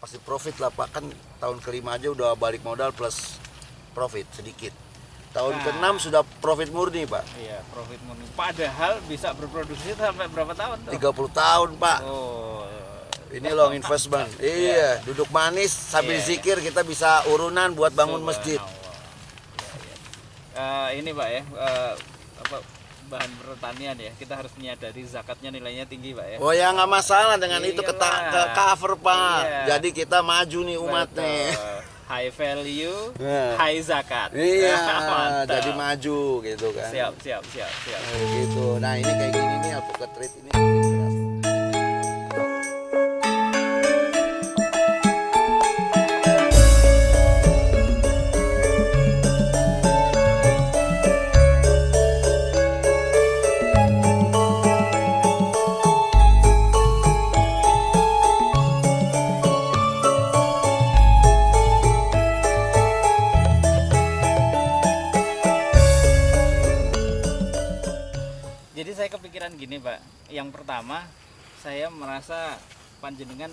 pasti profit lah Pak, kan tahun kelima aja udah balik modal plus profit sedikit. Tahun ke-6 sudah profit murni Pak. Iya, profit murni. Padahal bisa berproduksi sampai berapa tahun tuh? 30 tahun Pak. Oh. Ini long investment. Iya, duduk manis sambil zikir kita bisa urunan buat bangun masjid. Ini Pak ya, apa bahan pertanian ya, kita harus menyadari zakatnya nilainya tinggi Pak ya. Oh ya nggak masalah dengan itu ke Pak. cover Pak. Iya. Jadi kita maju nih umat nih. High value, Nah. high zakat. Iya, Mantap. jadi maju gitu kan. Siap. Gitu. Nah ini kayak gini nih alpukat treat ini. Keras. Jadi saya kepikiran gini Pak, yang pertama saya merasa panjenengan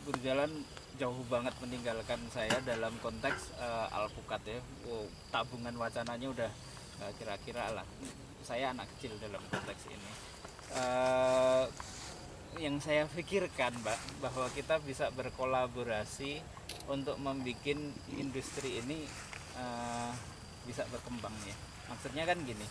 berjalan jauh banget meninggalkan saya dalam konteks alpukat ya. Wow, tabungan wacananya udah kira-kira lah, saya anak kecil dalam konteks ini. Yang saya pikirkan Mbak, bahwa kita bisa berkolaborasi untuk membuat industri ini bisa berkembang ya. Maksudnya kan gini,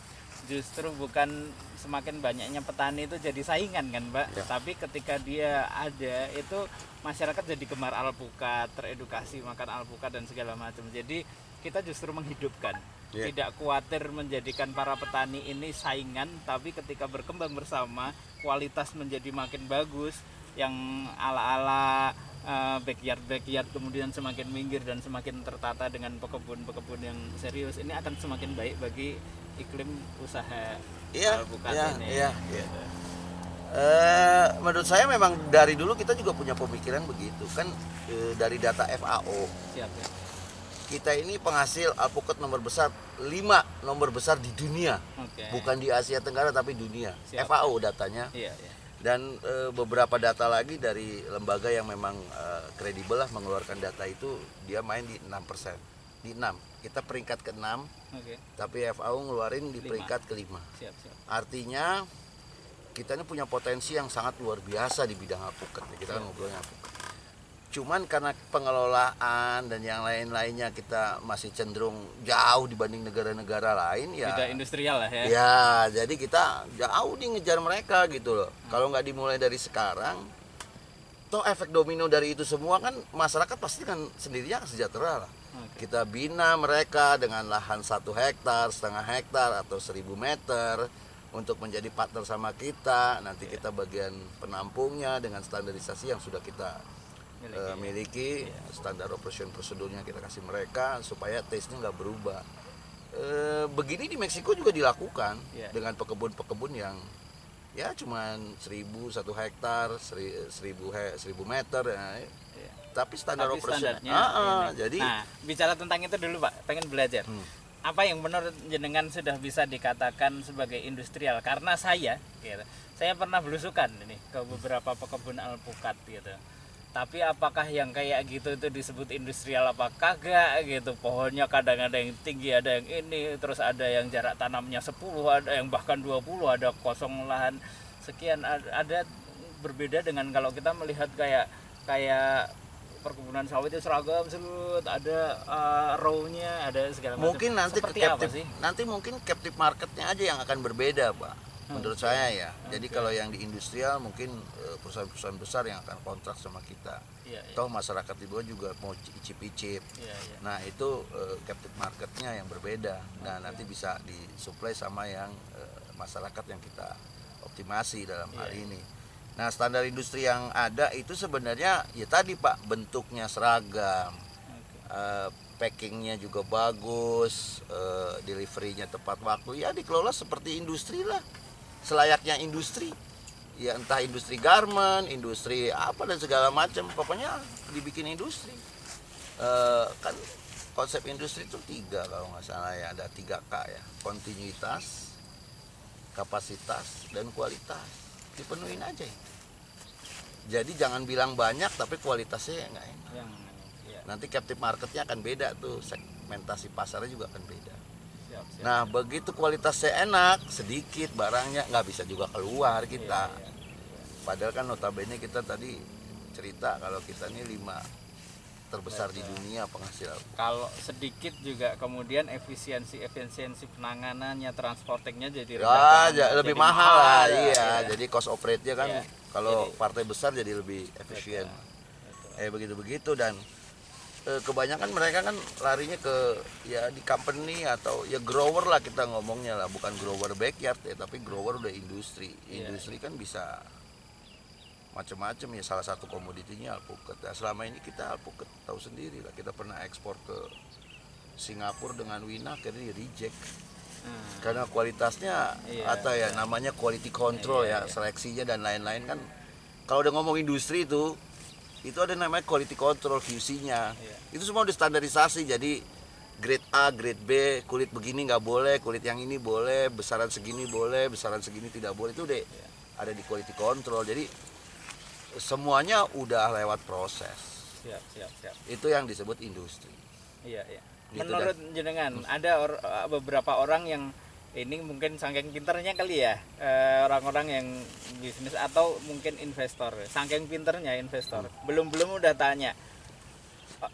justru bukan semakin banyaknya petani itu jadi saingan kan Mbak, Ya. tapi ketika dia ada itu masyarakat jadi gemar alpukat, teredukasi makan alpukat dan segala macam. Jadi kita justru menghidupkan, Ya. tidak khawatir menjadikan para petani ini saingan, tapi ketika berkembang bersama kualitas menjadi makin bagus, yang ala-ala backyard kemudian semakin minggir dan semakin tertata dengan pekebun-pekebun yang serius, ini akan semakin baik bagi iklim usaha alpukat ini. Iya. Menurut saya memang dari dulu kita juga punya pemikiran begitu kan, dari data FAO Siap ya. kita ini penghasil alpukat nomor besar 5 nomor besar di dunia, Oke. bukan di Asia Tenggara tapi dunia. Siap. FAO datanya. Iya. Dan beberapa data lagi dari lembaga yang memang kredibel lah mengeluarkan data itu, dia main di 6%. Di 6. Kita peringkat ke-6, Oke. tapi FAO ngeluarin di 5. peringkat ke-5. Siap. Artinya kita ini punya potensi yang sangat luar biasa di bidang alpukat. Kita kan ngobrolnya alpukat. Cuman karena pengelolaan dan yang lain-lainnya kita masih cenderung jauh dibanding negara-negara lain ya. Tidak industrial lah ya. Ya, jadi kita jauh nih ngejar mereka gitu loh. Kalau nggak dimulai dari sekarang, toh efek domino dari itu semua kan masyarakat pasti kan sendirinya sejahtera lah. Oke. Kita bina mereka dengan lahan 1 hektar, setengah hektar atau 1000 meter untuk menjadi partner sama kita. Nanti kita bagian penampungnya dengan standarisasi yang sudah kita miliki, standar operation prosedurnya kita kasih mereka supaya taste-nya nggak berubah. Begini di Meksiko juga dilakukan dengan pekebun-pekebun yang ya cuman 1 hektar, 1000 meter ya. Tapi standar operasinya jadi nah, bicara tentang itu dulu Pak, pengen belajar. Apa yang menurut jenengan sudah bisa dikatakan sebagai industrial? Karena saya pernah belusukan ini ke beberapa pekebun alpukat gitu. Tapi apakah yang kayak gitu itu disebut industrial apa kagak gitu? Pohonnya kadang ada yang tinggi, ada yang ini, terus ada yang jarak tanamnya 10, ada yang bahkan 20, ada kosong lahan sekian. Ada berbeda dengan kalau kita melihat kayak perkebunan sawit itu seragam serut, ada row-nya, ada segala macam. mungkin nanti seperti apa sih? nanti mungkin captive marketnya aja yang akan berbeda Pak. Menurut saya ya. Jadi kalau yang di industrial mungkin perusahaan-perusahaan besar yang akan kontrak sama kita. Toh masyarakat di bawah juga mau icip-icip. Nah itu captive marketnya yang berbeda. Nah nanti bisa disuplai sama yang masyarakat yang kita optimasi dalam hal ini. Nah standar industri yang ada itu sebenarnya ya tadi Pak, bentuknya seragam, packingnya juga bagus, deliverynya tepat waktu, ya dikelola seperti industri lah, selayaknya industri. Ya entah industri garment, industri apa dan segala macam, pokoknya dibikin industri. Kan konsep industri itu 3 kalau nggak salah ya, ada 3K ya, kontinuitas, kapasitas dan kualitas. Dipenuhin aja ya. Jadi jangan bilang banyak tapi kualitasnya nggak enak. Iya. Nanti captive marketnya akan beda tuh, segmentasi pasarnya juga akan beda. Siap. Nah begitu kualitasnya enak, sedikit barangnya nggak bisa juga keluar kita. Iya. Padahal kan notabene kita tadi cerita kalau kita ini 5 terbesar di dunia penghasil. Kalau sedikit juga kemudian efisiensi penanganannya, transportingnya jadi lebih mahal lah, iya. Jadi cost operate-nya kan kalau partai besar jadi lebih efisien. Begitu dan kebanyakan mereka kan larinya ke ya di company atau ya grower lah kita ngomongnya lah, bukan grower backyard ya, tapi grower udah industri. Industri kan bisa macam-macam ya, salah satu komoditinya alpukat. Nah, selama ini kita alpukat tahu sendiri lah, kita pernah ekspor ke Singapura dengan Wina akhirnya di reject karena kualitasnya atau ya namanya quality control seleksinya dan lain-lain kan. Kalau udah ngomong industri itu ada namanya quality control, QC-nya itu semua udah standarisasi. Jadi grade A, grade B, kulit begini nggak boleh, kulit yang ini boleh, besaran segini boleh, besaran segini tidak boleh, itu udah ada di quality control. Jadi semuanya udah lewat proses. Siap. Itu yang disebut industri. Iya. Gitu. Menurut jenengan ada beberapa orang yang ini mungkin saking pinternya kali ya, orang-orang yang bisnis atau mungkin investor, saking pinternya investor. Belum udah tanya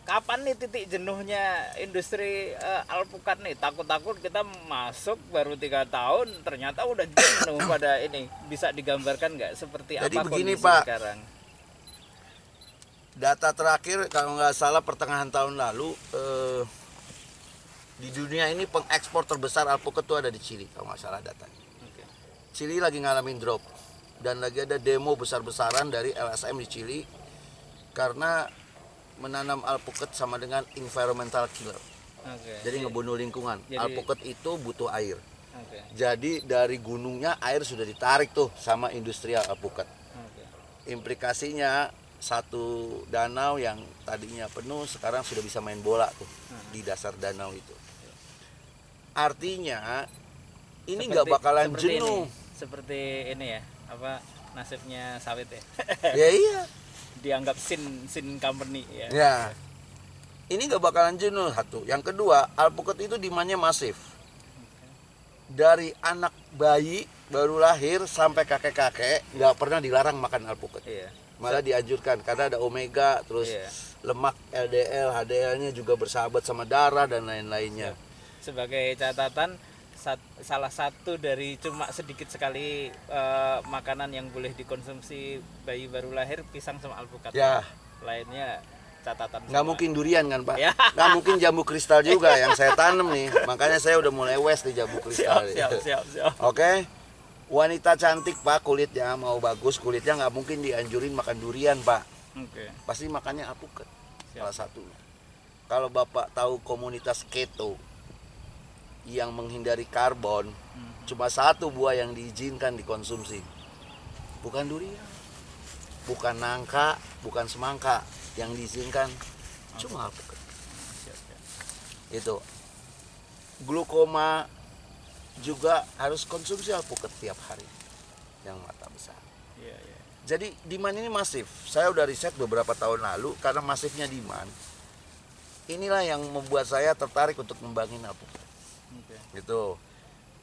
kapan nih titik jenuhnya industri alpukat nih. Takut kita masuk baru 3 tahun ternyata udah jenuh pada ini. Bisa digambarkan nggak seperti jadi apa begini, kondisi Pak, sekarang? Data terakhir kalau nggak salah pertengahan tahun lalu di dunia ini pengekspor terbesar alpukat itu ada di Chili kalau nggak salah datanya. Chili lagi ngalamin drop dan lagi ada demo besar-besaran dari LSM di Chili karena menanam alpukat sama dengan environmental killer. Jadi ngebunuh lingkungan. Alpukat itu butuh air. Jadi dari gunungnya air sudah ditarik tuh sama industrial alpukat. Implikasinya satu danau yang tadinya penuh sekarang sudah bisa main bola tuh di dasar danau itu. Artinya ini nggak bakalan jenuh. Seperti ini ya, apa nasibnya sawit ya? Iya. Dianggap sin company ya. Ya. Ini nggak bakalan jenuh satu. Yang kedua, alpukat itu demandnya masif. Dari anak bayi baru lahir sampai kakek-kakek nggak pernah dilarang makan alpukat. Malah dianjurkan karena ada omega, terus lemak LDL, HDL-nya juga bersahabat sama darah dan lain-lainnya. Sebagai catatan, salah satu dari cuma sedikit sekali makanan yang boleh dikonsumsi bayi baru lahir pisang sama alpukat. Lainnya catatan. Nggak mungkin durian kan, Pak? Nggak mungkin jambu kristal juga yang saya tanam nih. Makanya saya udah mulai west di jambu kristal. Siap. Oke. Wanita cantik, Pak, kulitnya mau bagus, kulitnya nggak mungkin dianjurin makan durian, Pak. Pasti makannya alpukat. Salah satunya. Kalau Bapak tahu komunitas keto yang menghindari karbon, cuma satu buah yang diizinkan dikonsumsi. Bukan durian, bukan nangka, bukan semangka. Yang diizinkan cuma alpukat. Itu. Glukoma juga harus konsumsi alpukat tiap hari yang mata besar. Jadi demand ini masif. Saya udah riset beberapa tahun lalu karena masifnya demand. Inilah yang membuat saya tertarik untuk ngembangin alpukat. Gitu.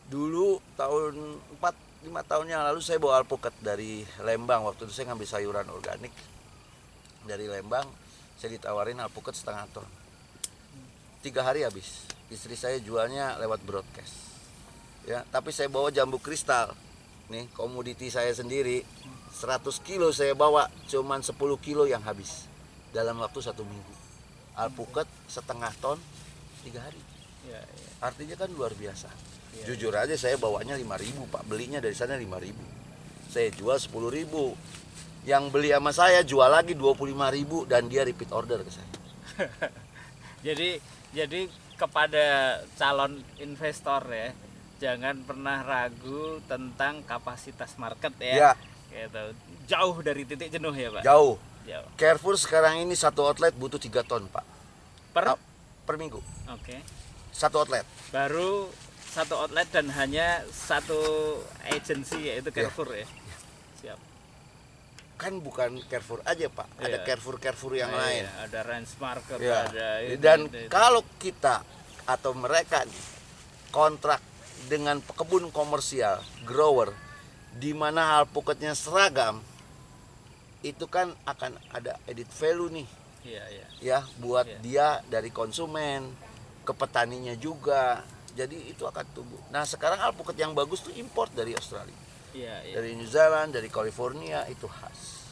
Dulu tahun 4-5 tahun yang lalu saya bawa alpukat dari Lembang. Waktu itu saya ngambil sayuran organik dari Lembang. Saya ditawarin alpukat 1/2 ton. 3 hari habis. Istri saya jualnya lewat broadcast. Ya, tapi saya bawa jambu kristal. Nih, komoditi saya sendiri. 100 kilo saya bawa, cuman 10 kilo yang habis dalam waktu 1 minggu. Alpukat 1/2 ton 3 hari. Artinya kan luar biasa. Jujur aja saya bawanya 5.000, Pak. Belinya dari sana 5.000. Saya jual 10.000. Yang beli sama saya jual lagi 25.000 dan dia repeat order ke saya. Jadi kepada calon investor ya, jangan pernah ragu tentang kapasitas market ya. Gitu. Jauh dari titik jenuh ya, Pak. Jauh. Carrefour sekarang ini satu outlet butuh 3 ton, Pak. Per minggu. Satu outlet. Baru satu outlet dan hanya satu agensi yaitu Carrefour ya. Siap. kan bukan Carrefour aja Pak, ada Carrefour yang lain. Ada Range Market, ada dan kalau kita atau mereka kontrak dengan kebun komersial, grower, di mana alpukatnya seragam, itu kan akan ada added value nih. Ya, buat dia dari konsumen ke petaninya juga. Jadi itu akan tumbuh. Nah, sekarang alpukat yang bagus tuh import dari Australia. Dari New Zealand, dari California, itu khas.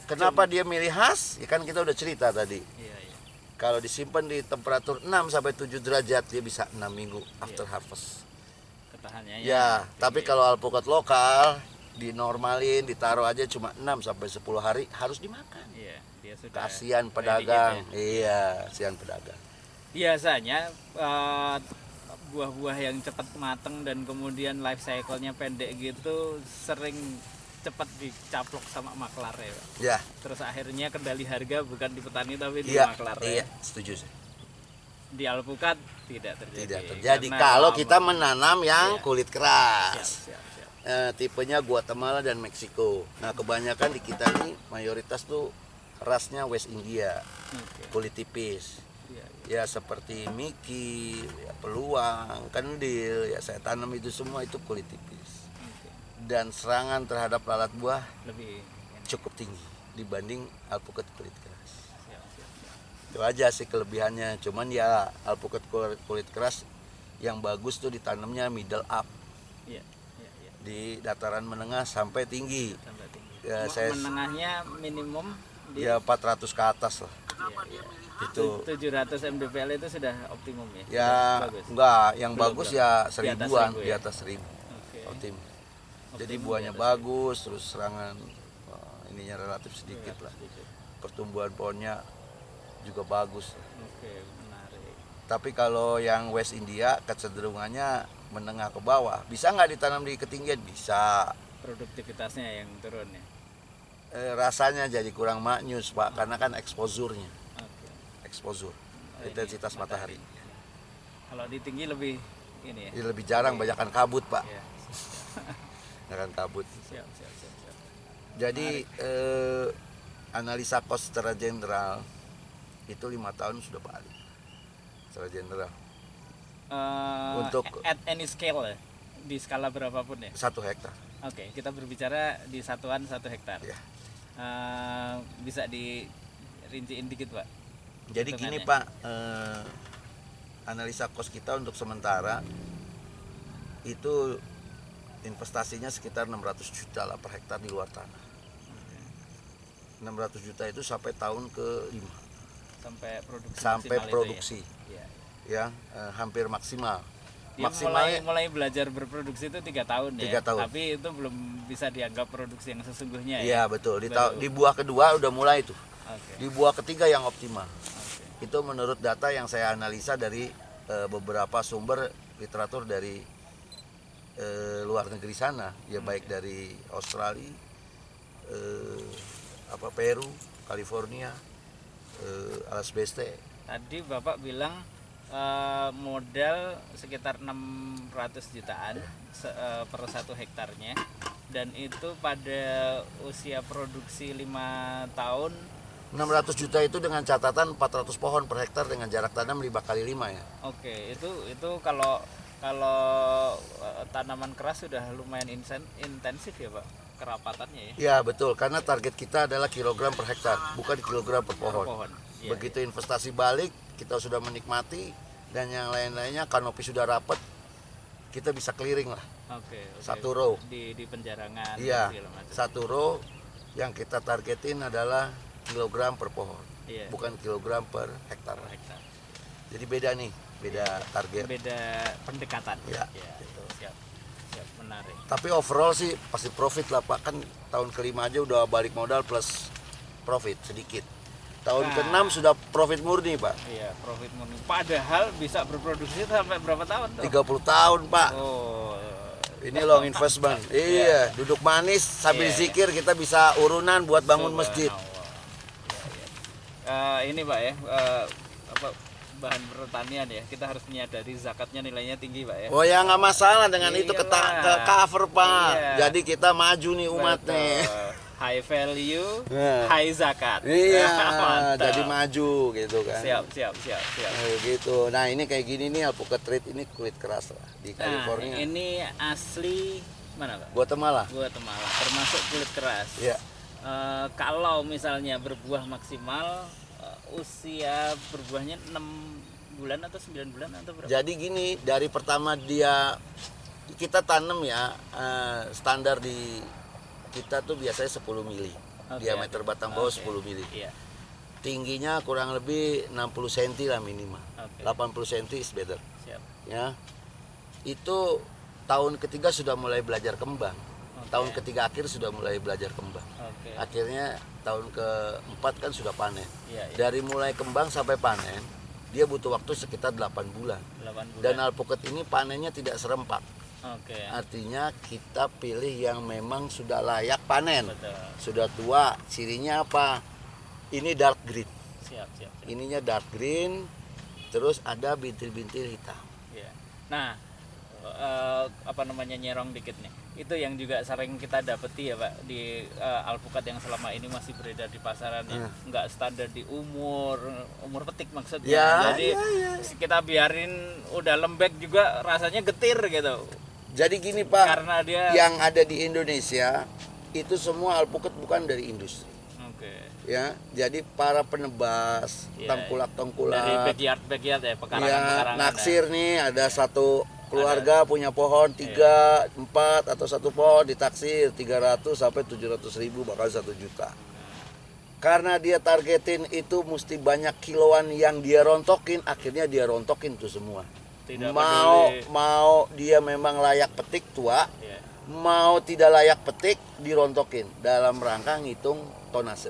Kenapa dia milih khas? Ya kan kita udah cerita tadi. Kalau disimpan di temperatur 6 sampai 7 derajat dia bisa 6 minggu after harvest. Ketahanannya. Ya, tapi kalau alpukat lokal dinormalin, ditaruh aja cuma 6 sampai 10 hari harus dimakan. Kasihan pedagang. Kasihan pedagang. Biasanya buah-buah yang cepat matang dan kemudian life cycle-nya pendek gitu sering cepat dicaplok sama maklar ya, Pak. Terus akhirnya kendali harga bukan di petani tapi di maklar. Setuju sih. Di alpukat tidak terjadi. Kalau kita menanam yang kulit keras. Tipenya Guatemala dan Meksiko. Nah, kebanyakan di kita ini mayoritas tuh rasnya West India. Kulit tipis. Ya seperti Mickey, Peluang, Kendil, ya saya tanam itu semua itu kulit tipis. Dan serangan terhadap lalat buah lebih cukup tinggi dibanding alpukat kulit keras. Itu aja sih kelebihannya. Cuman ya alpukat kulit keras yang bagus tuh ditanamnya middle up. Di dataran menengah sampai tinggi. Ya, menengahnya minimum ya 400 ke atas lah. Itu 700 mdpl itu sudah optimum ya? Ya bagus. Enggak, yang belum, bagus belum. Ya seribuan, di atas 1000 optimum. Jadi buahnya bagus, terus serangan ininya relatif sedikit lah. Pertumbuhan pohonnya juga bagus. Menarik. Tapi kalau yang West India kecenderungannya menengah ke bawah. Bisa nggak ditanam di ketinggian? Bisa. Produktivitasnya yang turun ya? Rasanya jadi kurang maknyus Pak, karena kan exposure-nya. Exposure, intensitas matahari. Kalau di tinggi lebih ini ya? Lebih jarang, banyakkan kabut Pak. Banyakkan kabut. Siap. Jadi analisa cost secara general itu 5 tahun sudah balik. Secara general. Untuk at any scale ya? Di skala berapapun ya? 1 hektar. Oke, kita berbicara di satuan 1 hektar. Bisa dirinciin dikit Pak? Jadi gini Pak, analisa cost kita untuk sementara itu investasinya sekitar 600 juta lah per hektar di luar tanah. 600 juta itu sampai tahun ke-5. Sampai produksi. Ya, hampir maksimal. Mulai belajar berproduksi itu 3 tahun ya. 3 tahun. Tapi itu belum bisa dianggap produksi yang sesungguhnya ya. Iya betul. Di buah kedua udah mulai tuh. Di buah ketiga yang optimal. Itu menurut data yang saya analisa dari beberapa sumber literatur dari luar negeri sana, ya baik dari Australia, Peru, California, Alas Beste. Tadi Bapak bilang modal sekitar 600 jutaan per 1 hektarnya, dan itu pada usia produksi 5 tahun. 600 juta itu dengan catatan 400 pohon per hektar dengan jarak tanam 5 kali 5 ya. Oke, itu kalau tanaman keras sudah lumayan intensif ya Pak kerapatannya ya. Ya betul, karena target kita adalah kilogram per hektar, bukan kilogram per pohon. Begitu investasi balik, kita sudah menikmati, dan yang lain-lainnya kanopi sudah rapat, kita bisa clearing lah. Satu row di penjarangan. Iya, satu row yang kita targetin adalah kilogram per pohon, bukan kilogram per hektar. Jadi beda nih, beda target, beda pendekatan. Gitu. Siap, menarik. Tapi overall sih pasti profit lah Pak, kan tahun ke-5 aja udah balik modal plus profit sedikit. Tahun ke-6 sudah profit murni Pak. Iya, profit murni. Padahal bisa berproduksi sampai berapa tahun tuh? 30 tahun Pak. Ini long investment. Iya, duduk manis sambil zikir kita bisa urunan buat bangun masjid. Ini Pak ya, bahan pertanian ya, kita harus menyadari zakatnya nilainya tinggi Pak ya. Oh ya nggak masalah dengan itu ke cover Pak. Jadi kita maju nih umat nih. high value, Nah. high zakat. Iya, Mantap. jadi maju gitu kan. Siap. Gitu. Nah ini kayak gini nih alpukat red ini kulit keras lah di Nah, California. ini asli mana Pak? Guatemala. Guatemala, termasuk kulit keras. Iya. Kalau misalnya berbuah maksimal, usia berbuahnya 6 bulan atau 9 bulan atau berapa? Jadi gini, dari pertama kita tanam ya, standar di kita tuh biasanya 10 mili. Diameter batang bawah 10 mili. Iya. Tingginya kurang lebih 60 cm lah minimal. 80 cm is better. Siap. Ya. Itu tahun ketiga sudah mulai belajar kembang. Tahun ketiga akhir sudah mulai belajar kembang. Akhirnya tahun keempat kan sudah panen. Iya. Dari mulai kembang sampai panen, dia butuh waktu sekitar 8 bulan. Dan alpukat ini panennya tidak serempak. Artinya kita pilih yang memang sudah layak panen. Betul. Sudah tua, cirinya apa? Ini dark green. Siap. Ininya dark green, terus ada bintil-bintil hitam. Iya. Nah, nyerong dikit nih. Itu yang juga sering kita dapeti ya Pak di alpukat yang selama ini masih beredar di pasaran ya. Nggak standar di umur petik maksudnya. Ya, jadi kita biarin udah lembek juga rasanya getir gitu. Jadi gini Pak, karena dia yang ada di Indonesia itu semua alpukat bukan dari industri. Ya, jadi para penebas, tengkulak-tengkulak dari backyard ya, pekarangan-pekarangan. Naksir nih ada satu keluarga punya pohon 3, 4 atau satu pohon ditaksir 300 sampai 700 ribu, bahkan 1 juta. Karena dia targetin itu mesti banyak kiloan yang dia rontokin, akhirnya dia rontokin tuh semua. Mau dia memang layak petik tua, mau tidak layak petik dirontokin dalam rangka ngitung tonase.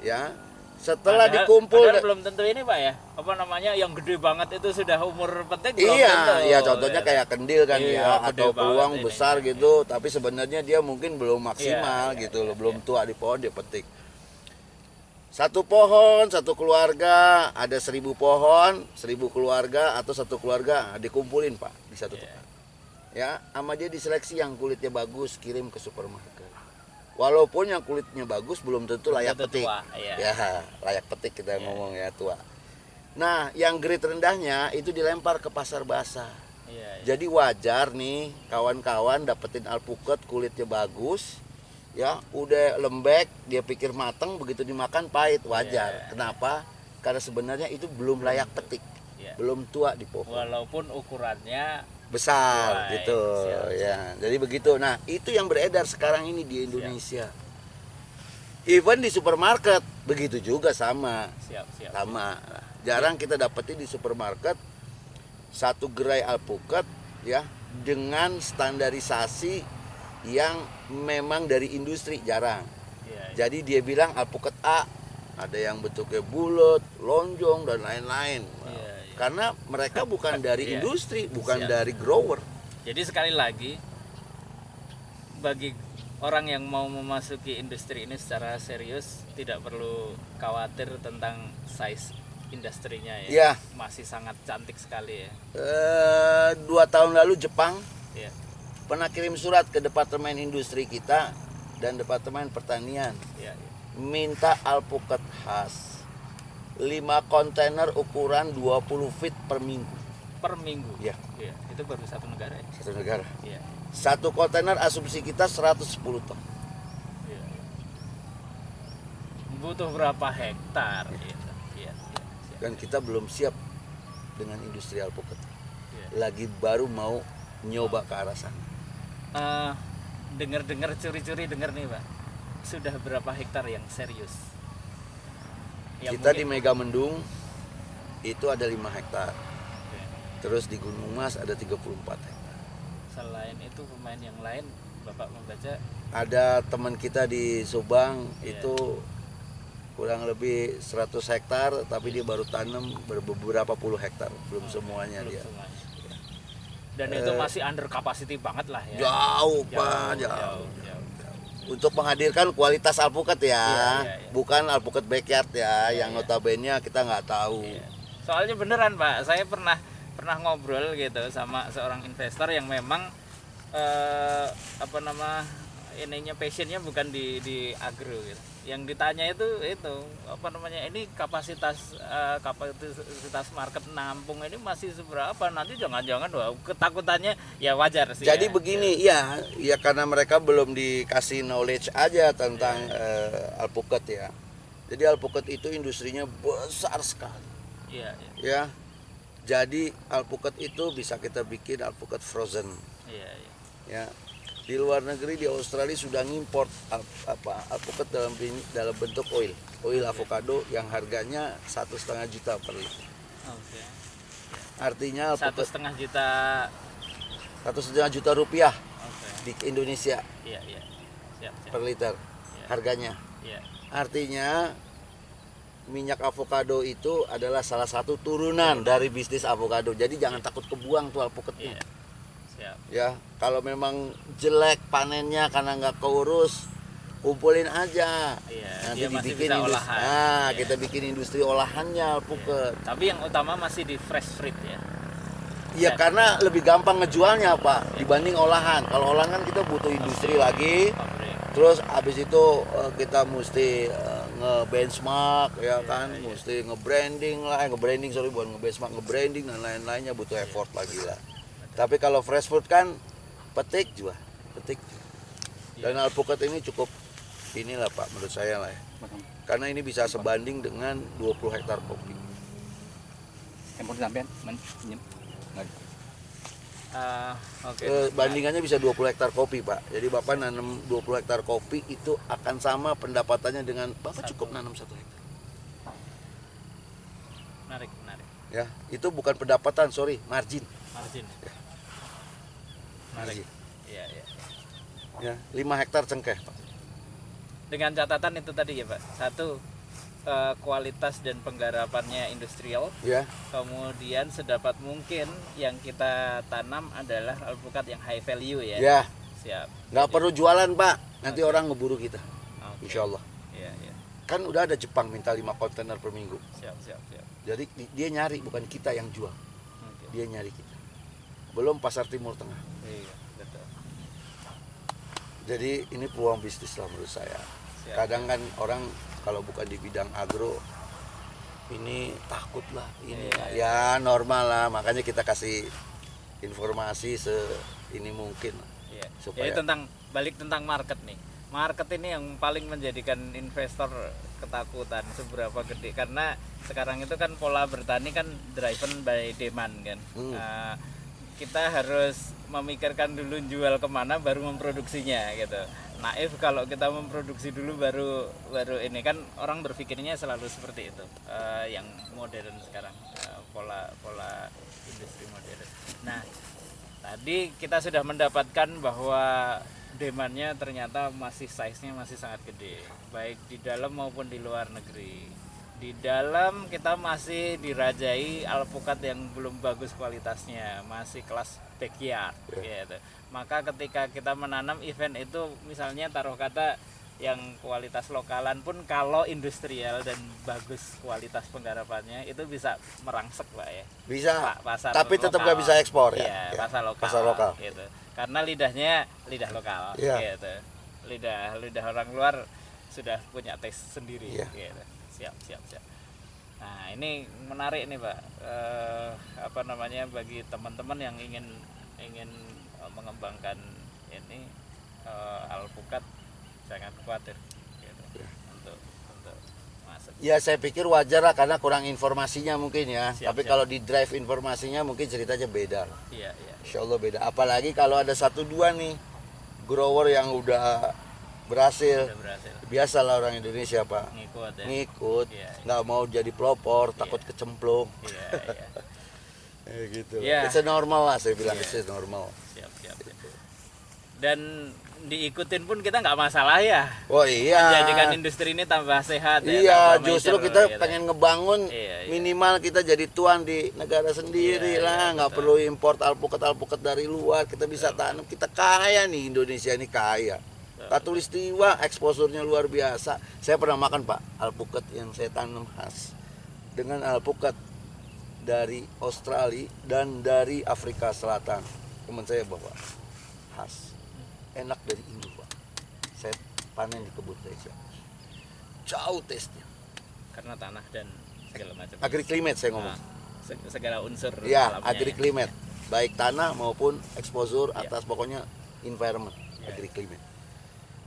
Ya. Setelah dikumpul belum tentu ini Pak ya, yang gede banget itu sudah umur petik belum iya tentu. Ya contohnya kayak kendil kan ya, atau peluang besar ini. gitu, tapi sebenarnya dia mungkin belum maksimal gitu loh, belum tua di pohon dia petik. Satu pohon, satu keluarga, ada 1000 pohon, 1000 keluarga atau satu keluarga dikumpulin Pak di satu tempat. Ya, sama dia diseleksi yang kulitnya bagus, kirim ke supermarket. Walaupun yang kulitnya bagus belum tentu layak petik. Ya, layak petik kita ngomong ya, tua. Nah, yang grade rendahnya itu dilempar ke pasar basah. Jadi wajar nih kawan-kawan dapetin alpukat kulitnya bagus, ya udah lembek, dia pikir mateng, begitu dimakan pahit, wajar. Kenapa? Karena sebenarnya itu belum layak petik, belum tua di pohon. Walaupun ukurannya besar gitu ya. Jadi begitu. Nah, itu yang beredar sekarang ini di Indonesia. Even di supermarket begitu juga sama. Sama. Jarang kita dapetin di supermarket satu gerai alpukat ya dengan standarisasi yang memang dari industri, jarang. Jadi dia bilang alpukat A, ada yang bentuknya bulat, lonjong dan lain-lain. Karena mereka bukan dari industri, bukan dari grower. Jadi sekali lagi, bagi orang yang mau memasuki industri ini secara serius, tidak perlu khawatir tentang size industrinya ya. Masih sangat cantik sekali ya. 2 tahun lalu Jepang pernah kirim surat ke Departemen Industri kita dan Departemen Pertanian, minta alpukat khas 5 kontainer ukuran 20 feet per minggu. Per minggu? Ya. Itu baru satu negara ya? Satu negara. Satu kontainer asumsi kita 110 ton. Butuh berapa hektar? Dan kita belum siap dengan industri alpukat. Lagi baru mau nyoba ke arah sana. Dengar-dengar curi-curi dengar nih Pak, sudah berapa hektar yang serius? Kita di Megamendung itu ada 5 hektar. Terus di Gunung Mas ada 34 hektar. Selain itu pemain yang lain Bapak membaca? Ada teman kita di Subang itu kurang lebih 100 hektar, tapi dia baru tanam beberapa puluh hektar, belum semuanya dia. Dan itu masih under capacity banget lah ya. Jauh. Untuk menghadirkan kualitas alpukat bukan alpukat backyard yang notabene kita nggak tahu. Soalnya beneran Pak, saya pernah ngobrol gitu sama seorang investor yang memang ininya passionnya bukan di agro gitu. Yang ditanya itu apa namanya, ini kapasitas market nampung ini masih seberapa, nanti jangan-jangan wah, ketakutannya ya wajar sih. Jadi begini ya karena mereka belum dikasih knowledge aja tentang alpukat ya. Jadi alpukat itu industrinya besar sekali. Iya. Ya. Jadi alpukat itu bisa kita bikin alpukat frozen. Iya. Ya. Di luar negeri, di Australia sudah ngimport alpukat dalam bentuk oil avocado yang harganya 1,5 juta per liter. Oke. Artinya alpukat 1,5 juta. 1,5 juta rupiah Okay. di Indonesia. Iya. Siap. Per liter harganya. Iya. Artinya minyak avocado itu adalah salah satu turunan dari bisnis avocado. Jadi jangan takut kebuang tuh alpukatnya. Iya. Siap. Ya, kalau memang jelek panennya karena nggak keurus, kumpulin aja. Iya, Nanti dia masih dibikin bisa industri. olahan. Nah, Iya. kita bikin industri olahannya alpukat. Tapi yang utama masih di fresh fruit ya. Iya, karena lebih gampang ngejualnya Pak dibanding olahan. Kalau olahan kan kita butuh industri lagi. Pabrik. Terus habis itu kita mesti nge-benchmark ya kan, mesti nge-branding nge-branding dan lain-lainnya, butuh effort lagi lah. Tapi kalau fresh fruit kan petik. Dan alpukat ini cukup inilah Pak menurut saya lah ya. Karena ini bisa sebanding dengan 20 hektar kopi. Bandingannya bisa 20 hektar kopi Pak. Jadi Bapak nanam 20 hektar kopi itu akan sama pendapatannya dengan Bapak cukup nanam 1 hektar. Menarik. Ya, itu bukan pendapatan, margin. Ya. Menarik. Iya. Ya, 5 hektar cengkeh Pak. Dengan catatan itu tadi ya Pak. Satu, kualitas dan penggarapannya industrial. Ya. Kemudian sedapat mungkin yang kita tanam adalah alpukat yang high value ya. Ya. Siap. Nggak perlu jualan Pak. Nanti orang ngeburu kita. Insya Allah. Iya. Kan udah ada Jepang minta 5 kontainer per minggu. Siap. Jadi dia nyari, bukan kita yang jual. Oke. Dia nyari kita. Belum pasar Timur Tengah. Iya, betul. Jadi ini peluang bisnis lah menurut saya. Siap. Kadang kan orang kalau bukan di bidang agro ini takut lah, ini ya normal lah, makanya kita kasih informasi ini mungkin. Iya. Supaya Jadi tentang market nih. Market ini yang paling menjadikan investor ketakutan seberapa gede, karena sekarang itu kan pola bertani kan driven by demand kan. Kita harus memikirkan dulu jual kemana baru memproduksinya gitu. Naif kalau kita memproduksi dulu baru ini, kan orang berpikirnya selalu seperti itu. Yang modern sekarang, pola industri modern. Nah, tadi kita sudah mendapatkan bahwa demandnya ternyata size-nya masih sangat gede, baik di dalam maupun di luar negeri. Di dalam kita masih dirajai alpukat yang belum bagus kualitasnya, masih kelas backyard gitu. Maka ketika kita menanam event itu, misalnya taruh kata yang kualitas lokalan pun, kalau industrial dan bagus kualitas penggarapannya itu bisa merangsek Pak ya. Bisa. Pasar tapi tetap lokal. nggak bisa ekspor ya. Pasar lokal. Gitu. Karena lidahnya lidah lokal gitu. Lidah orang luar sudah punya taste sendiri gitu. Siap. Nah, ini menarik nih Pak. Bagi teman-teman yang ingin mengembangkan ini alpukat, jangan khawatir gitu. Untuk masuk. Ya, saya pikir wajar lah karena kurang informasinya mungkin ya. Siap. Kalau di drive informasinya mungkin ceritanya beda. Iya. Insya Allah beda. Apalagi kalau ada 1-2 nih grower yang udah berhasil. Biasalah orang Indonesia Pak, ngikut. Nggak mau jadi pelopor, takut kecemplung. Gitu. Itu normal lah, saya bilang itu normal. Siap. Dan diikutin pun kita nggak masalah ya. Oh iya. Menjadikan industri ini tambah sehat. Iya, justru kita pengen ngebangun minimal kita jadi tuan di negara sendiri lah, nggak perlu import alpukat dari luar. Kita bisa tanam, kita kaya nih, Indonesia ini kaya. Katulistiwa eksposurnya luar biasa. Saya pernah makan Pak alpukat yang saya tanam khas dengan alpukat dari Australia dan dari Afrika Selatan. Teman saya bawa khas, enak dari Indo Pak. saya panen di kebun saya jauh tesnya. Karena tanah dan segala macam. Agriclimate saya ngomong. Segala unsur Ya, alamnya agriclimate. ya. Baik tanah maupun exposure Ya. atas, pokoknya environment, Ya. agriclimate.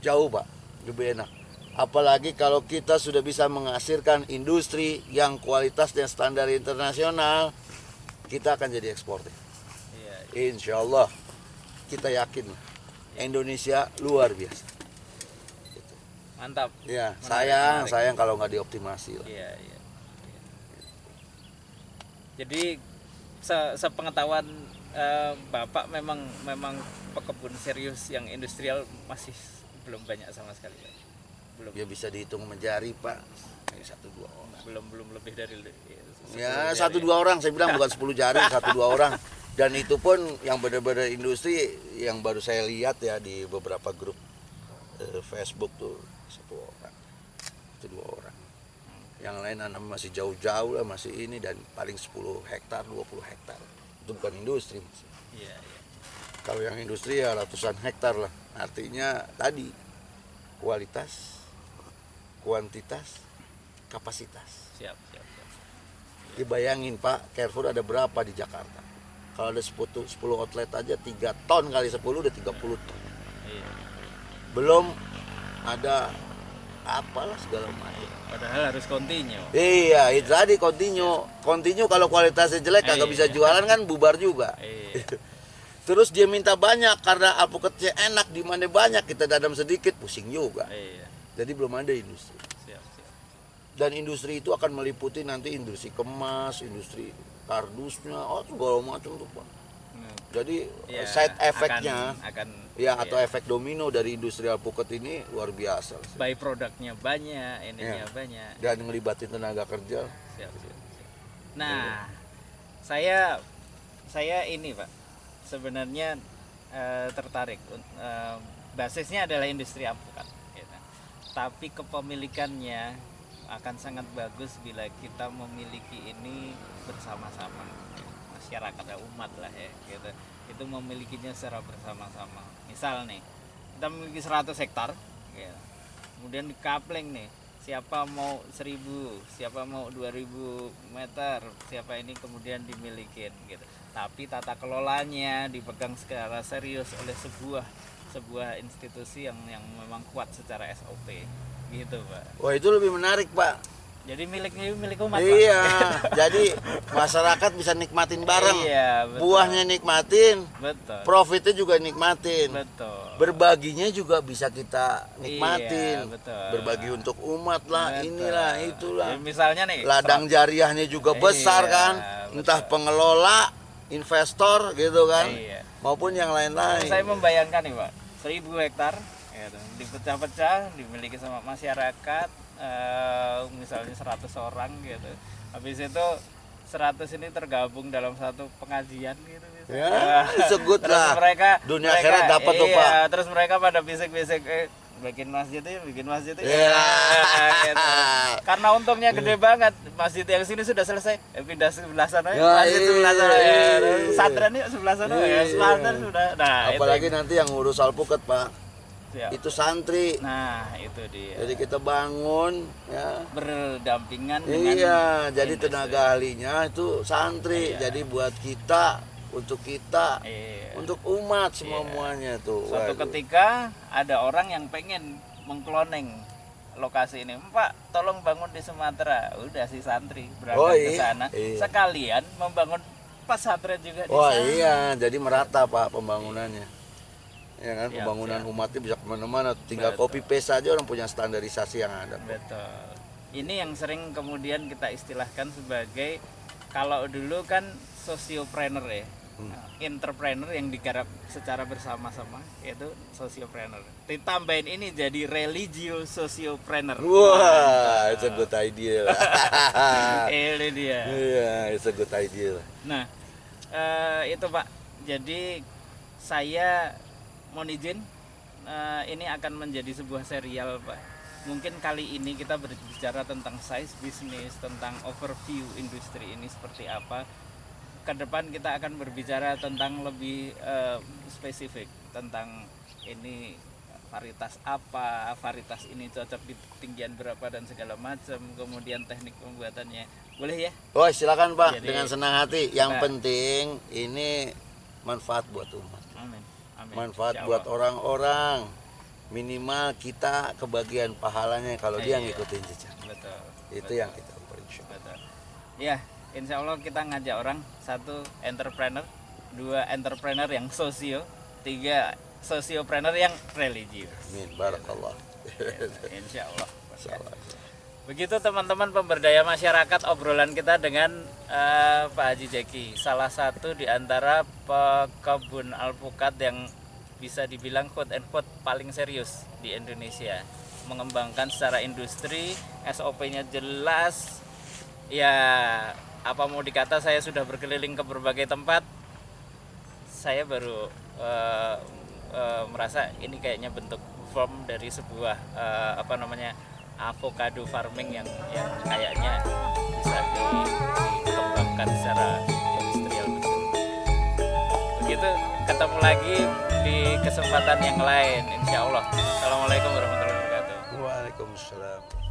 Jauh Pak, lebih enak. Apalagi kalau kita sudah bisa menghasilkan industri yang kualitas dan standar internasional, kita akan jadi eksportir. Iya. Insya Allah, kita yakin Indonesia luar biasa. Mantap. Ya, Menarik. sayang kalau nggak dioptimasi lah. Iya, iya. Jadi sepengetahuan Bapak memang pekebun serius yang industrial masih belum banyak sama sekali, Pak. Belum. Ya bisa dihitung menjari Pak, 1-2 orang. Belum lebih dari Ya 1-2 orang, saya bilang bukan 10 jari, 1-2 orang. Dan itu pun yang benar-benar industri yang baru saya lihat ya di beberapa grup Facebook tuh 1 orang, 1-2 orang. Yang lain anak masih jauh-jauh lah, masih ini, dan paling 10 hektar, 20 hektar. Itu bukan industri. Iya, iya. Kalau yang industri ya ratusan hektar lah. Artinya tadi kualitas, kuantitas, kapasitas. Siap. Dibayangin Pak, Carrefour ada berapa di Jakarta? Kalau ada 10 outlet aja 3 ton kali 10 udah 30 ton. Iya. Belum ada apalah segala macam. Padahal harus continue. Iya, itu tadi continue kalau kualitasnya jelek kagak bisa jualan kan bubar juga. Iya. Terus dia minta banyak karena alpukatnya enak, di mana banyak kita dadam sedikit pusing juga. Iya. Jadi belum ada industri. Siap. Dan industri itu akan meliputi nanti industri kemas, industri kardusnya, segala macam tuh Pak. Jadi Ya, side efeknya akan ya atau efek domino dari industri alpukat ini luar biasa. by produknya banyak, ininya banyak. Dan ngelibatin tenaga kerja. Siap. Nah, saya ini Pak, sebenarnya tertarik. Basisnya adalah industri alpukat, gitu. Tapi kepemilikannya akan sangat bagus bila kita memiliki ini bersama-sama, masyarakat atau umat lah ya, gitu. Itu memilikinya secara bersama-sama. Misal nih, kita memiliki 100 hektar, gitu. Kemudian di coupling nih, siapa mau 1000, siapa mau 2000 meter, siapa ini kemudian dimilikin, gitu. Tapi tata kelolanya dipegang secara serius oleh sebuah institusi yang memang kuat secara SOP, gitu Pak. Wah itu lebih menarik Pak. Jadi milik umat. Iya, Pak. jadi masyarakat bisa nikmatin bareng. Iya, betul. Buahnya nikmatin, Betul. profitnya juga nikmatin. Betul. Berbaginya juga bisa kita nikmatin. Iya, betul. Berbagi untuk umat lah, Betul. inilah, itulah. Ya, misalnya nih, Ladang jariahnya juga besar Iya, kan, entah pengelola, investor gitu kan, Iya. maupun yang lain-lain. Saya membayangkan nih Pak, 1000 hektar gitu, dipecah-pecah, dimiliki sama masyarakat, misalnya 100 orang gitu. Habis itu 100 ini tergabung dalam satu pengajian gitu misalnya. Ya, sebut Terus lah. Dunia akhirat dapat tuh, Pak. Terus mereka pada bisik-bisik bikin masjid ya. Ya. Gitu. Karena untungnya gede banget, masjid yang sini sudah selesai, pindah sebelah sana ya, Ya, masjid sebelah sana ya, iya. pesantren yuk sebelah sana ya, Iya. pesantren sudah. Nah, Apalagi itu. nanti yang ngurus alpukat Pak, Siap. itu santri. Nah, itu dia. Jadi kita bangun ya. Berdampingan dengan Iya, jadi industri. tenaga ahlinya itu santri. Iya. Jadi buat kita, untuk kita, Iya. untuk umat semuanya tuh. Suatu Waduh. ketika ada orang yang pengen mengkloning lokasi ini, Pak, tolong bangun di Sumatera. Udah si santri berangkat ke sana, iya. sekalian membangun pesantren juga di Wah sana. iya, jadi merata Pak pembangunannya. Ya kan, Siap, pembangunan siap. umatnya bisa kemana-mana. Tinggal Betul. copy paste saja orang punya standarisasi yang ada. Betul. Ini yang sering kemudian kita istilahkan sebagai, kalau dulu kan sosiopreneur ya, entrepreneur yang digarap secara bersama-sama, yaitu sosiopreneur. Ditambahin ini jadi religio sosiopreneur. Wah, it's a good idea. Ini dia. Iya, it's a good idea. Nah, itu Pak. Jadi saya mohon izin, ini akan menjadi sebuah serial Pak. Mungkin kali ini kita berbicara tentang size bisnis, tentang overview industri ini seperti apa. Ke depan kita akan berbicara tentang lebih spesifik tentang ini varietas apa, varietas ini cocok di ketinggian berapa dan segala macam, kemudian teknik pembuatannya, boleh ya? Oh silakan Pak. Jadi, dengan senang hati. Yang penting ini manfaat buat umat. Amin. Amin. Manfaat Insya buat Allah. orang-orang. Minimal kita kebagian pahalanya kalau dia Iya. ngikutin jejak. Betul. Itu yang kita upayakan. Betul. Ya, insya Allah kita ngajak orang, satu entrepreneur, dua entrepreneur yang sosio, tiga sosiopreneur yang religius. Amin. Barakallah. Insya Allah. Insyaallah. Begitu teman-teman pemberdaya masyarakat, obrolan kita dengan Pak Haji Jeki, salah satu di antara pekebun alpukat yang bisa dibilang quote and quote paling serius di Indonesia, mengembangkan secara industri, SOP-nya jelas. Ya, apa mau dikata, saya sudah berkeliling ke berbagai tempat, saya baru merasa ini kayaknya bentuk form dari sebuah avocado farming yang kayaknya bisa dikembangkan secara industrial betul. Begitu, ketemu lagi di kesempatan yang lain, insya Allah. Assalamualaikum warahmatullahi wabarakatuh. Waalaikumsalam.